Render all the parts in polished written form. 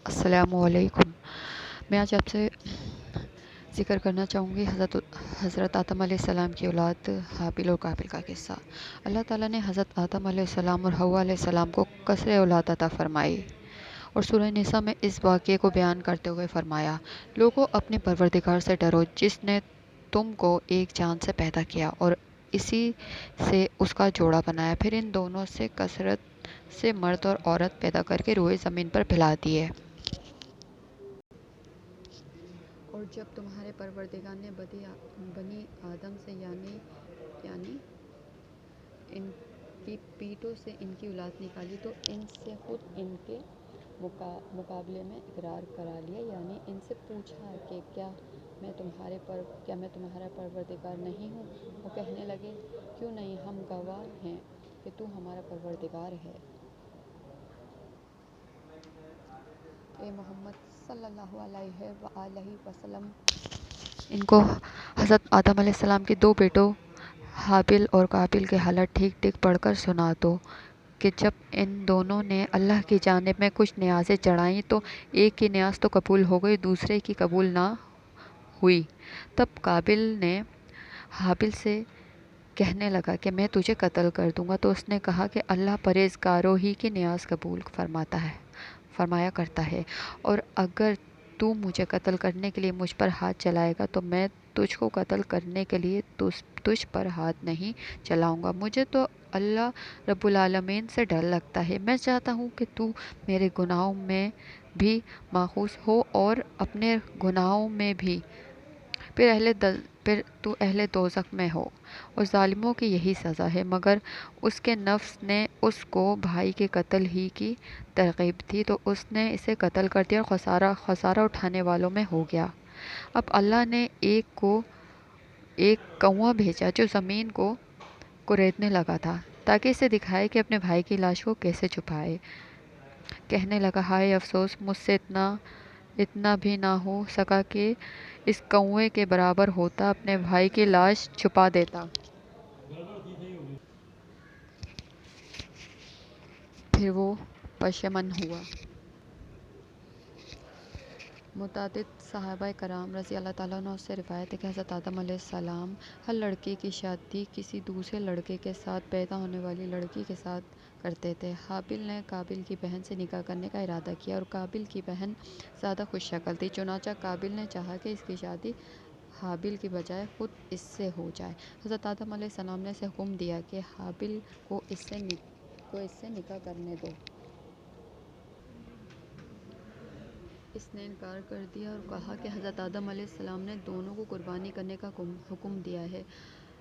السلام علیکم۔ میں آج آپ سے ذکر کرنا چاہوں گی حضرت آدم علیہ السلام کی اولاد حابیل اور قابیل کا قصہ۔ اللہ تعالیٰ نے حضرت آدم علیہ السلام اور حوا علیہ السلام کو کثر اولاد عطا فرمائی اور سورہ نساء میں اس واقعے کو بیان کرتے ہوئے فرمایا: لوگوں، اپنے پروردگار سے ڈرو جس نے تم کو ایک جان سے پیدا کیا اور اسی سے اس کا جوڑا بنایا، پھر ان دونوں سے کثرت سے مرد اور عورت پیدا کر کے روئے زمین پر پھیلا دیے۔ اور جب تمہارے پروردگار نے بنی آدم سے یعنی ان کی پیٹوں سے ان کی اولاد نکالی تو ان سے خود ان کے مقابلے میں اقرار کرا لیا، یعنی ان سے پوچھا کہ کیا میں تمہارا پروردگار نہیں ہوں؟ وہ کہنے لگے: کیوں نہیں، ہم گواہ ہیں کہ تو ہمارا پروردگار ہے۔ اے محمد صلی اللہ علیہ وآلہ وسلم، ان کو حضرت آدم علیہ السلام کے دو بیٹوں حابیل اور قابیل کے حالات ٹھیک ٹھیک پڑھ کر سنا دو کہ جب ان دونوں نے اللہ کی جانب میں کچھ نیازیں چڑھائیں تو ایک کی نیاز تو قبول ہو گئی، دوسرے کی قبول نہ ہوئی۔ تب قابیل نے حابیل سے کہنے لگا کہ میں تجھے قتل کر دوں گا، تو اس نے کہا کہ اللہ پرہیزگاروں ہی کی نیاز قبول فرمایا کرتا ہے، اور اگر تو مجھے قتل کرنے کے لیے مجھ پر ہاتھ چلائے گا تو میں تجھ کو قتل کرنے کے لیے تجھ پر ہاتھ نہیں چلاؤں گا۔ مجھے تو اللہ رب العالمین سے ڈر لگتا ہے، میں چاہتا ہوں کہ تو میرے گناہوں میں بھی ماخوذ ہو اور اپنے گناہوں میں بھی، پھر تو اہل دوزخ میں ہو، اور ظالموں کی یہی سزا ہے۔ مگر اس کے نفس نے اس کو بھائی کے قتل ہی کی ترغیب دی تو اس نے اسے قتل کر دیا اور خسارہ اٹھانے والوں میں ہو گیا۔ اب اللہ نے ایک کوا بھیجا جو زمین کو کریدنے لگا تھا تاکہ اسے دکھائے کہ اپنے بھائی کی لاش کو کیسے چھپائے۔ کہنے لگا: ہائے افسوس، مجھ سے اتنا بھی نہ ہو سکا کہ اس کوے کے برابر ہوتا، اپنے بھائی کی لاش چھپا دیتا۔ پھر وہ پشیماں ہوا۔ متعدد صحابہ کرام رضی اللہ تعالیٰ عنہ سے روایت ہے کہ حضرت آدم علیہ السلام ہر لڑکے کی شادی کسی دوسرے لڑکے کے ساتھ پیدا ہونے والی لڑکی کے ساتھ کرتے تھے۔ حابیل نے قابیل کی بہن سے نکاح کرنے کا ارادہ کیا اور قابیل کی بہن زیادہ خوش شکل تھی، چنانچہ قابیل نے چاہا کہ اس کی شادی حابیل کی بجائے خود اس سے ہو جائے۔ حضرت آدم علیہ السلام نے اسے حکم دیا کہ حابیل کو اس سے نکاح کرنے دو۔ اس نے انکار کر دیا اور کہا کہ حضرت آدم علیہ السلام نے دونوں کو قربانی کرنے کا حکم دیا ہے۔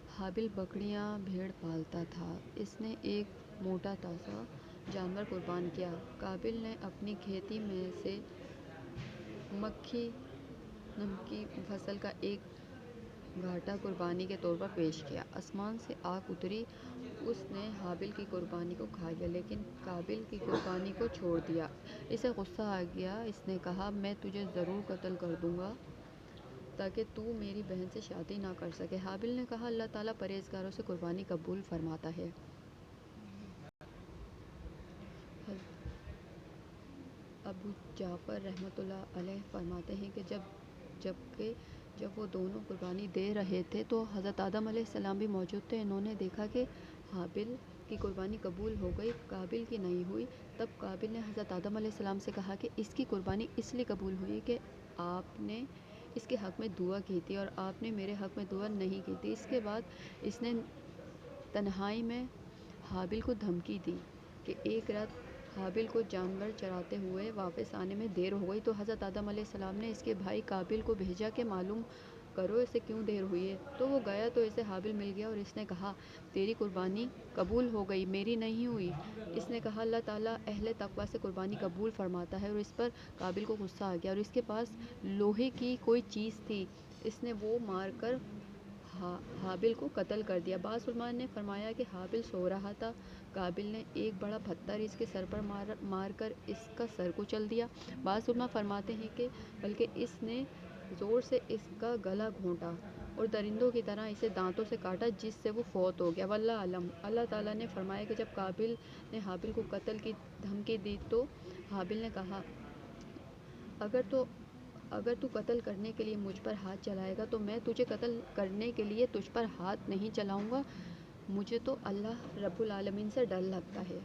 حابیل بکریاں بھیڑ پالتا تھا، اس نے ایک موٹا تازہ جانور قربان کیا۔ قابیل نے اپنی کھیتی میں سے مکھی نمکی فصل کا ایک گھاٹا قربانی کے طور پر پیش کیا۔ آسمان سے آگ اتری، اس نے حابیل کی قربانی کو کھا لیا لیکن قابیل کی قربانی کو چھوڑ دیا۔ اسے غصہ آ گیا، اس نے کہا: میں تجھے ضرور قتل کر دوں گا تاکہ تو میری بہن سے شادی نہ کر سکے۔ حابیل نے کہا: اللہ تعالیٰ پرہیزگاروں سے قربانی قبول فرماتا ہے۔ ابو جعفر رحمۃ اللہ علیہ فرماتے ہیں کہ جب وہ دونوں قربانی دے رہے تھے تو حضرت آدم علیہ السلام بھی موجود تھے۔ انہوں نے دیکھا کہ حابیل کی قربانی قبول ہو گئی، قابیل کی نہیں ہوئی۔ تب قابیل نے حضرت آدم علیہ السلام سے کہا کہ اس کی قربانی اس لیے قبول ہوئی کہ آپ نے اس کے حق میں دعا کی تھی اور آپ نے میرے حق میں دعا نہیں کی تھی۔ اس کے بعد اس نے تنہائی میں حابیل کو دھمکی دی کہ ایک رات حابیل کو جانور چراتے ہوئے واپس آنے میں دیر ہو گئی تو حضرت آدم علیہ السلام نے اس کے بھائی قابیل کو بھیجا کہ معلوم کرو اسے کیوں دیر ہوئی ہے۔ تو وہ گیا تو اسے حابیل مل گیا اور اس نے کہا: تیری قربانی قبول ہو گئی، میری نہیں ہوئی۔ اس نے کہا: اللہ تعالیٰ اہل تقویٰ سے قربانی قبول فرماتا ہے، اور اس پر قابیل کو غصہ آ گیا اور اس کے پاس لوہے کی کوئی چیز تھی، اس نے وہ مار کر حابیل کو قتل کر دیا۔ بعض علماء نے فرمایا کہ حابیل سو رہا تھا، قابیل نے ایک بڑا پتھر اس کے سر پر مار کر اس کا سر کچل دیا۔ بعض علماء فرماتے ہیں کہ بلکہ اس نے زور سے اس کا گلا گھونٹا اور درندوں کی طرح اسے دانتوں سے کاٹا جس سے وہ فوت ہو گیا، واللہ اعلم۔ اللہ تعالیٰ نے فرمایا کہ جب قابیل نے حابیل کو قتل کی دھمکی دی تو حابیل نے کہا: اگر تو قتل کرنے کے لیے مجھ پر ہاتھ چلائے گا تو میں تجھے قتل کرنے کے لیے تجھ پر ہاتھ نہیں چلاؤں گا. مجھے تو اللہ رب العالمین سے ڈر لگتا ہے.